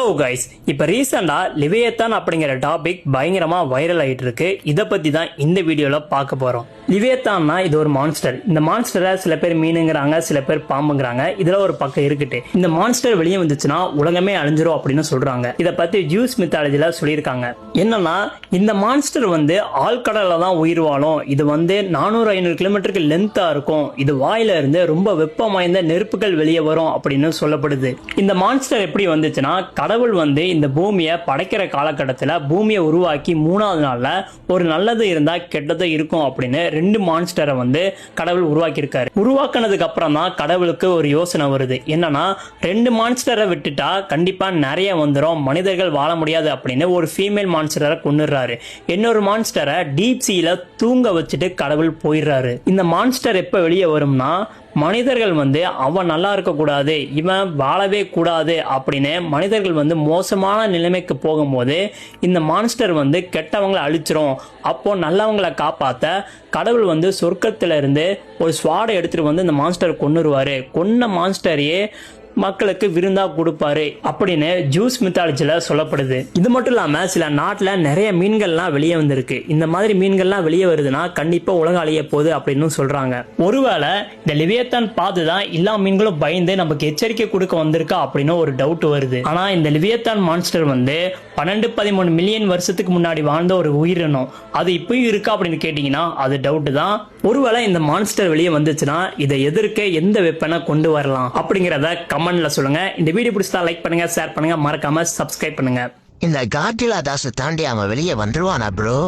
Hello guys, இப்போ ரீசெண்டாக leviathan அப்படிங்கிற டாபிக் பயங்கரமாக வைரல் ஆகிட்டு இருக்கு. இதை பற்றி தான் இந்த வீடியோவில் பார்க்க போகிறோம். லிவியத்தான்னா இது ஒரு மான்ஸ்டர். இந்த மான்ஸ்டரை சில பேர் மீனுங்கிறாங்க, சில பேர் பாம்புங்கிறாங்க. இதில் ஒரு பக்கம் இருக்கட்டு, இந்த மான்ஸ்டர் வெளியே வந்துச்சுன்னா உலகமே அழிஞ்சிரும் அப்படின்னு சொல்கிறாங்க. இதை பற்றி ஜூஸ் மித்தாலஜியில் சொல்லியிருக்காங்க. என்னன்னா, இந்த மான்ஸ்டர் ஆழ்கடலில் தான் உயிர் வாழும். இது 400-500 கிலோமீட்டருக்கு லென்த்தாக இருக்கும். இது வாயில இருந்து ரொம்ப வெப்பம் வாய்ந்த நெருப்புகள் வெளியே வரும் அப்படின்னு சொல்லப்படுது. இந்த மான்ஸ்டர் எப்படி வந்துச்சுன்னா, கடவுள் இந்த பூமியை படைக்கிற காலகட்டத்தில் பூமியை உருவாக்கி 3வது நாள்ல ஒரு நல்லது இருந்தா கெட்டது இருக்கும் அப்படின்னு 2 மான்ஸ்டரை கடவுள் உருவாக்கி இருக்காரு. உருவாக்குனதுக்கு அப்புறம் தான் கடவுளுக்கு ஒரு யோசனை வருது. என்னன்னா, 2 மான்ஸ்டரை விட்டுட்டா கண்டிப்பா நிறைய வந்துடும், மனிதர்கள் வாழ முடியாது அப்படின்னு ஒரு ஃபீமேல் மான்ஸ்டரை கொன்னுறாரு. இன்னொரு மான்ஸ்டரை டீப் சீல தூங்க வச்சுட்டு கடவுள் போயிடுறாரு. இந்த மான்ஸ்டர் எப்ப வெளியே வரும்னா, மனிதர்கள் அவன் நல்லா இருக்க கூடாது, இவன் வாழவே கூடாது அப்படின்னு மனிதர்கள் மோசமான நிலைமைக்கு போகும்போது இந்த மான்ஸ்டர் கெட்டவங்களை அழிச்சிரும். அப்போ நல்லவங்களை காப்பாத்த கடவுள் சொர்க்கத்துல இருந்து ஒரு ஸ்வாடை எடுத்துட்டு இந்த மான்ஸ்டர் கொன்னுருவாரு. கொன்ன மான்ஸ்டரையே மக்களுக்கு விருந்தா கொடுப்பாரு அப்படின்னு ஜூஸ் மித்தாலஜில சொல்லப்படுது. இது மட்டும் இல்லாம சில நாட்டுல நிறைய மீன்கள்லாம் வெளியே வந்திருக்கு. இந்த மாதிரி மீன்கள்லாம் வெளியே வருதுன்னா கண்டிப்பா உலகம் அழிய போகுது அப்படின்னு சொல்றாங்க. ஒருவேளை இந்த லிவியத்தான் பார்த்துதான் எல்லா மீன்களும் பயந்து நமக்கு எச்சரிக்கை கொடுக்க வந்திருக்கா அப்படின்னு ஒரு டவுட் வருது. ஆனா இந்த லிவியத்தான் மான்ஸ்டர் 12-13 மில்லியன் வருஷத்துக்கு முன்னாடி வாழ்ந்த ஒரு உயிரினம். அது இப்பயும் இருக்கா அப்படின்னு கேட்டீங்கன்னா அது டவுட் தான். ஒருவேளை இந்த மான்ஸ்டர் வெளியே வந்துச்சுன்னா இதை எதிர்க்க எந்த வெப்பனை கொண்டு வரலாம் அப்படிங்கிறத கமெண்ட்ல சொல்லுங்க. இந்த வீடியோ பிடிச்சா லைக் பண்ணுங்க, ஷேர் பண்ணுங்க, மறக்காம சப்ஸ்கிரைப் பண்ணுங்க. இந்த காட்டில தாசு தாண்டி அவன் வெளியே வந்துருவானா ப்ரோ?